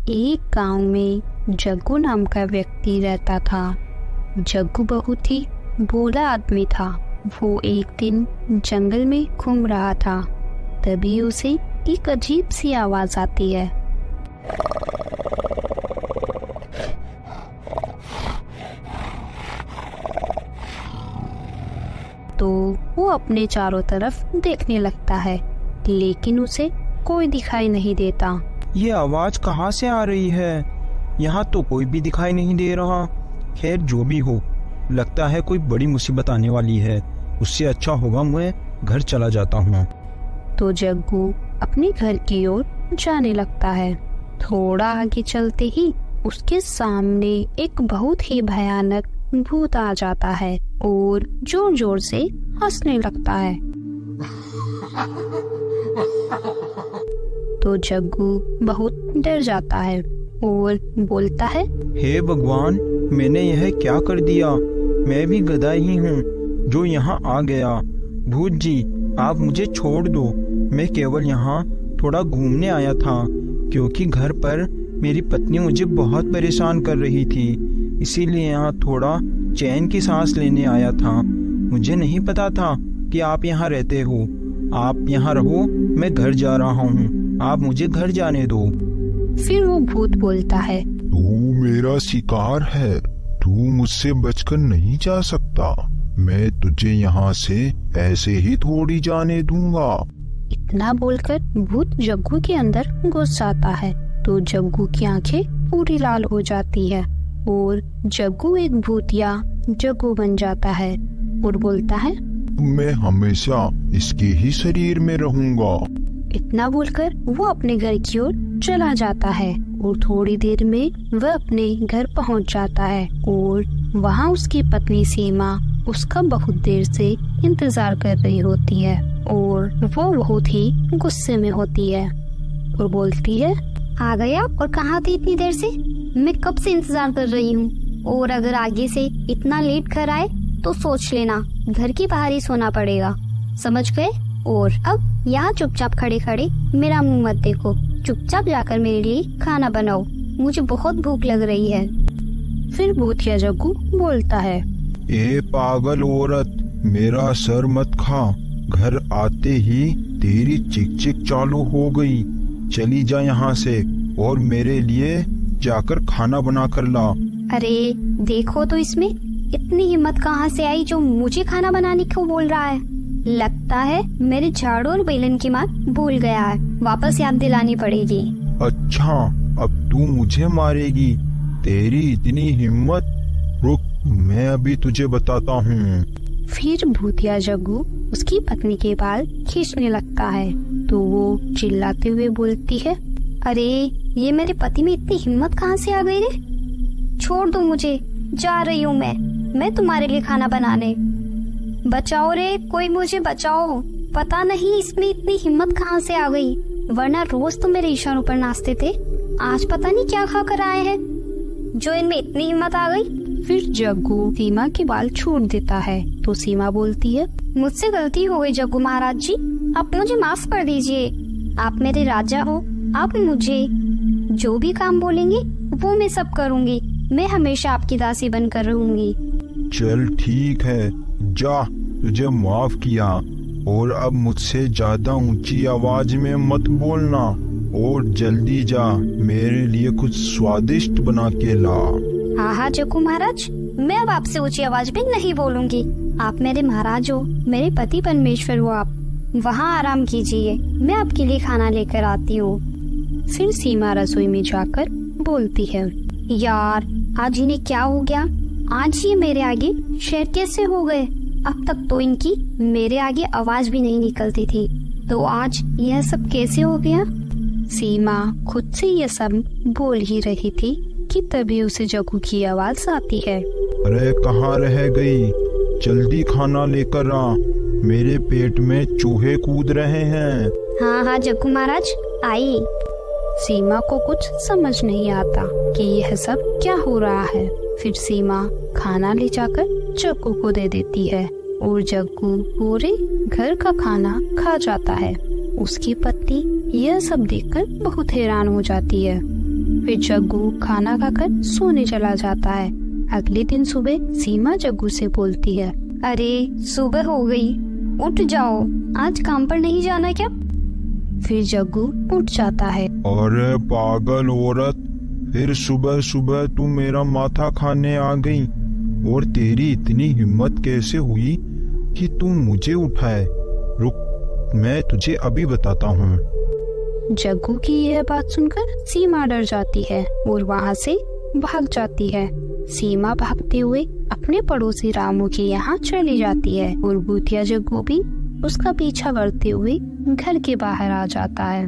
एक गांव में जग्गू नाम का व्यक्ति रहता था। जग्गू बहुत ही भोला आदमी था। वो एक दिन जंगल में घूम रहा था, तभी उसे एक अजीब सी आवाज आती है। तो वो अपने चारों तरफ देखने लगता है, लेकिन उसे कोई दिखाई नहीं देता। ये आवाज कहाँ से आ रही है? यहाँ तो कोई भी दिखाई नहीं दे रहा। खैर जो भी हो, लगता है कोई बड़ी मुसीबत आने वाली है। उससे अच्छा होगा मैं घर चला जाता हूँ। तो जग्गू अपने घर की ओर जाने लगता है। थोड़ा आगे चलते ही उसके सामने एक बहुत ही भयानक भूत आ जाता है और जोर जोर से हंसने लगता है। तो जग्गू बहुत डर जाता है और बोलता है, हे भगवान, मैंने यह क्या कर दिया? मैं भी गधा ही हूँ जो यहाँ आ गया। भूत जी, आप मुझे छोड़ दो। मैं केवल यहाँ थोड़ा घूमने आया था, क्योंकि घर पर मेरी पत्नी मुझे बहुत परेशान कर रही थी। इसीलिए यहाँ थोड़ा चैन की सांस लेने आया था। मुझे नहीं पता था कि आप यहाँ रहते हो। आप यहाँ रहो, मैं घर जा रहा हूँ। आप मुझे घर जाने दो। फिर वो भूत बोलता है, तू मेरा शिकार है, तू मुझसे बचकर नहीं जा सकता। मैं तुझे यहाँ से ऐसे ही थोड़ी जाने दूंगा। इतना बोलकर भूत जग्गू के अंदर घुस जाता है। तो जग्गू की आंखें पूरी लाल हो जाती है और जग्गू एक भूतिया जग्गू बन जाता है और बोलता है, मैं हमेशा इसके ही शरीर में रहूंगा। इतना बोलकर वो अपने घर की ओर चला जाता है और थोड़ी देर में वह अपने घर पहुंच जाता है और वहां उसकी पत्नी सीमा उसका बहुत देर से इंतजार कर रही होती है और वो बहुत ही गुस्से में होती है और बोलती है, आ गया? और कहाँ थी इतनी देर से? मैं कब से इंतजार कर रही हूँ, और अगर आगे से इतना लेट कर आए तो सोच लेना घर के बाहर ही सोना पड़ेगा, समझ गए? और अब यहाँ चुपचाप खड़े खड़े मेरा मुंह मत देखो, चुपचाप जाकर मेरे लिए खाना बनाओ, मुझे बहुत भूख लग रही है। फिर भूतिया जग्गू बोलता है, ए पागल औरत, मेरा सर मत खा। घर आते ही तेरी चिक चिक चालू हो गई। चली जा यहाँ से और मेरे लिए जाकर खाना बना कर ला। अरे देखो तो इसमें इतनी हिम्मत कहाँ से आई जो मुझे खाना बनाने को बोल रहा है? लगता है मेरे झाड़ू और बेलन की बात भूल गया है, वापस याद दिलानी पड़ेगी। अच्छा, अब तू मुझे मारेगी? तेरी इतनी हिम्मत? रुक, मैं अभी तुझे बताता हूँ। फिर भूतिया जग्गू उसकी पत्नी के बाल खींचने लगता है तो वो चिल्लाते हुए बोलती है, अरे ये मेरे पति में इतनी हिम्मत कहाँ से आ गई रे? छोड़ दो मुझे, जा रही हूँ मैं तुम्हारे लिए खाना बनाने। बचाओ रे, कोई मुझे बचाओ। पता नहीं इसमें इतनी हिम्मत कहाँ से आ गई, वरना रोज तो मेरे इशारों पर नाचते थे, आज पता नहीं क्या खा कर आए हैं जो इनमें इतनी हिम्मत आ गई। फिर जग्गू सीमा के बाल छोड़ देता है तो सीमा बोलती है, मुझसे गलती हो गई जग्गू महाराज जी, आप मुझे माफ कर दीजिए। आप मेरे राजा हो, आप मुझे जो भी काम बोलेंगे वो मैं सब करूँगी। मैं हमेशा आपकी दासी बनकर रहूंगी। चल ठीक है, जा, तुझे माफ किया। और अब मुझसे ज्यादा ऊंची आवाज में मत बोलना और जल्दी जा, मेरे लिए कुछ स्वादिष्ट बना के ला। हाँ जग्गू महाराज, मैं अब आपसे ऊंची आवाज में नहीं बोलूंगी। आप मेरे महाराज हो, मेरे पति परमेश्वर हो, आप वहाँ आराम कीजिए, मैं आपके लिए खाना लेकर आती हूँ। फिर सीमा रसोई में जाकर बोलती है, यार आज इन्हें क्या हो गया? आज ये मेरे आगे शेर कैसे हो गए? अब तक तो इनकी मेरे आगे आवाज भी नहीं निकलती थी, तो आज यह सब कैसे हो गया? सीमा खुद से यह सब बोल ही रही थी कि तभी उसे जग्गू की आवाज आती है, अरे कहाँ रह गई? जल्दी खाना लेकर आ, मेरे पेट में चूहे कूद रहे हैं। हाँ जग्गू महाराज, आई। सीमा को कुछ समझ नहीं आता कि यह सब क्या हो रहा है। फिर सीमा खाना ले जाकर जग्गू को दे देती है और जग्गू पूरे घर का खाना खा जाता है। उसकी पत्नी यह सब देखकर बहुत हैरान हो जाती है। फिर जग्गू खाना खाकर सोने चला जाता है। अगले दिन सुबह सीमा जग्गू से बोलती है, अरे सुबह हो गई, उठ जाओ, आज काम पर नहीं जाना क्या? फिर जग्गू उठ जाता है। अरे पागल औरत, फिर सुबह सुबह तू मेरा माथा खाने आ गई। और तेरी इतनी हिम्मत कैसे हुई कि तू मुझे उठाए? रुक, मैं तुझे अभी बताता हूँ। जग्गू की यह बात सुनकर सीमा डर जाती है और वहाँ से भाग जाती है। सीमा भागते हुए अपने पड़ोसी रामू के यहाँ चली जाती है और भूतिया जग्गू भी उसका पीछा करते हुए घर के बाहर आ जाता है।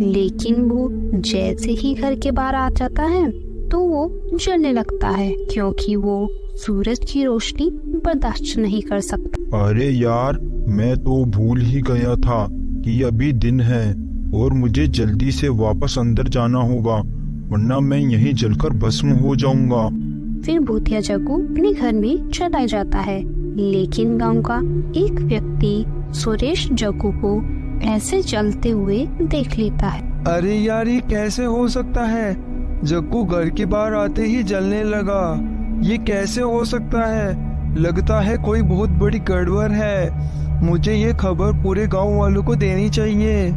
लेकिन वो जैसे ही घर के बाहर आ जाता है तो वो जलने लगता है, क्योंकि वो सूरज की रोशनी बर्दाश्त नहीं कर सकता। अरे यार, मैं तो भूल ही गया था कि अभी दिन है और मुझे जल्दी से वापस अंदर जाना होगा, वरना मैं यहीं जलकर भस्म हो जाऊंगा। फिर भूतिया जग्गू अपने घर में चला जाता है। लेकिन गांव का एक व्यक्ति सुरेश जग्गू को ऐसे जलते हुए देख लेता है। अरे यार, ये कैसे हो सकता है? जग्गू घर के बाहर आते ही जलने लगा। ये कैसे हो सकता है? लगता है कोई बहुत बड़ी गड़बड़ है। मुझे ये खबर पूरे गांव वालों को देनी चाहिए।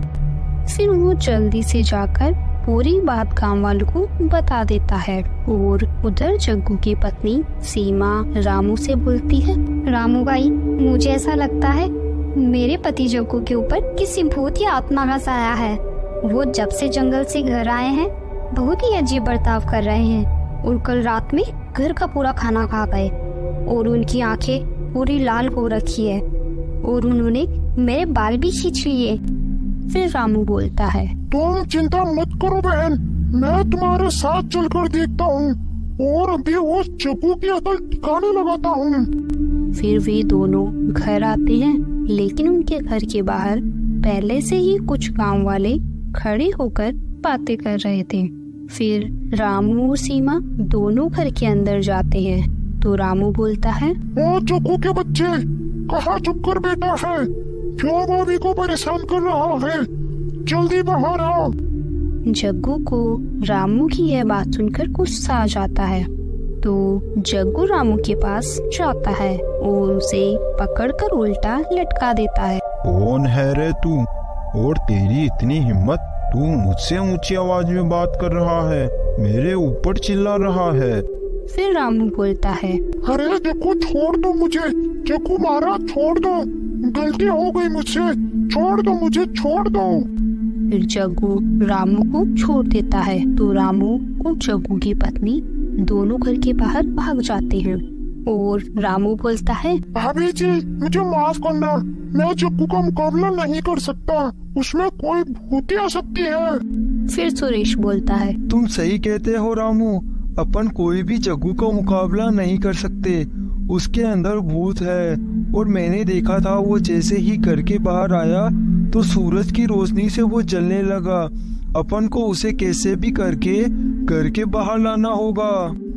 फिर वो जल्दी से जाकर पूरी बात गांव वालों को बता देता है और उधर जग्गू की पत्नी सीमा रामू से बोलती है, रामू भाई, मुझे ऐसा लगता है मेरे पति जग्गू के ऊपर किसी भूत या आत्मा का साया है। वो जब से जंगल से घर आए हैं बहुत ही अजीब बर्ताव कर रहे हैं और कल रात में घर का पूरा खाना खा गए और उनकी आंखें पूरी लाल हो रखी है और उन्होंने मेरे बाल भी खींच लिए। फिर रामू बोलता है, तुम चिंता मत करो बहन, मैं तुम्हारे साथ चलकर देखता हूँ और अभी वो जग्गू की अकल ठिकाने लगाता हूँ। फिर वे दोनों घर आते हैं, लेकिन उनके घर के बाहर पहले से ही कुछ गांव वाले खड़े होकर बातें कर रहे थे। फिर रामू और सीमा दोनों घर के अंदर जाते हैं तो रामू बोलता है, ओ जग्गू के बच्चे, कहाँ चुप कर बैठा है? क्यों भाभी को परेशान कर रहा है? जल्दी बाहर आओ। जग्गू को रामू की यह बात सुनकर गुस्सा आ जाता है तो जग्गू रामू के पास जाता है और उसे पकड़कर उल्टा लटका देता है। कौन है रे तू? और तेरी इतनी हिम्मत, तू मुझसे ऊंची आवाज में बात कर रहा है, मेरे ऊपर चिल्ला रहा है। फिर रामू बोलता है, अरे जग्गू छोड़ दो मुझे, जग्गू महाराज छोड़ दो, गलती हो गई मुझसे, छोड़ दो मुझे, छोड़ दो। फिर जग्गू रामू को छोड़ देता है तो रामू और जग्गू की पत्नी दोनों घर के बाहर भाग जाते हैं और रामू बोलता है, भाभी जी मुझे माफ करना, मैं जग्गू का मुकाबला नहीं कर सकता, उसमें कोई भूतिया आ सकती है। फिर सुरेश बोलता है, तुम सही कहते हो रामू, अपन कोई भी जग्गू का मुकाबला नहीं कर सकते, उसके अंदर भूत है। और मैंने देखा था वो जैसे ही घर के बाहर आया तो सूरज की रोशनी से वो जलने लगा। अपन को उसे कैसे भी करके घर के बाहर लाना होगा।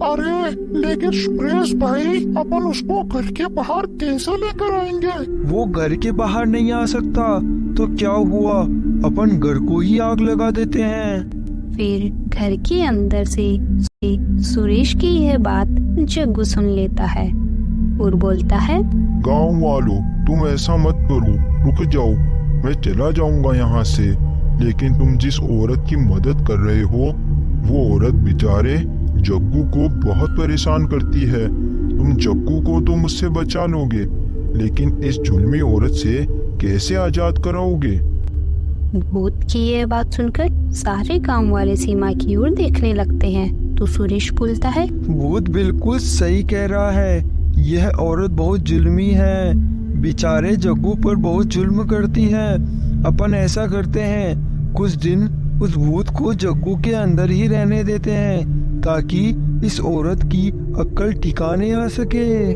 अरे लेकिन सुरेश भाई, अपन उसको घर के बाहर कैसे लेकर आएंगे? वो घर के बाहर नहीं आ सकता तो क्या हुआ, अपन घर को ही आग लगा देते हैं। फिर घर के अंदर से सुरेश की यह बात जग्गू सुन लेता है और बोलता है, गांव वालों, तुम ऐसा मत करो, रुक जाओ, मैं चला जाऊंगा यहाँ से। लेकिन तुम जिस औरत की मदद कर रहे हो वो औरत बेचारे जग्गू को बहुत परेशान करती है। तुम जग्गू को तो मुझसे बचा लोगे, लेकिन इस जुल्मी औरत से कैसे आजाद कराओगे? भूत की यह बात सुनकर सारे गांव वाले सीमा की ओर देखने लगते हैं तो सुरेश बोलता है, भूत बिल्कुल सही कह रहा है, यह औरत बहुत जुल्मी है, बेचारे जग्गू पर बहुत जुल्म करती है। अपन ऐसा करते हैं, कुछ दिन उस भूत को जग्गू के अंदर ही रहने देते हैं ताकि इस औरत की अक्ल ठिकाने आ सके।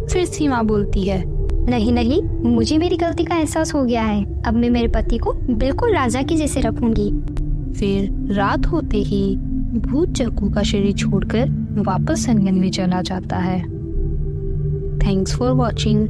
फिर सीमा बोलती है, नहीं नहीं, मुझे मेरी गलती का एहसास हो गया है, अब मैं मेरे पति को बिल्कुल राजा की जैसे रखूंगी। फिर रात होते ही भूत जग्गू का शरीर छोड़कर वापस जंगल में चला जाता है। Thanks for watching.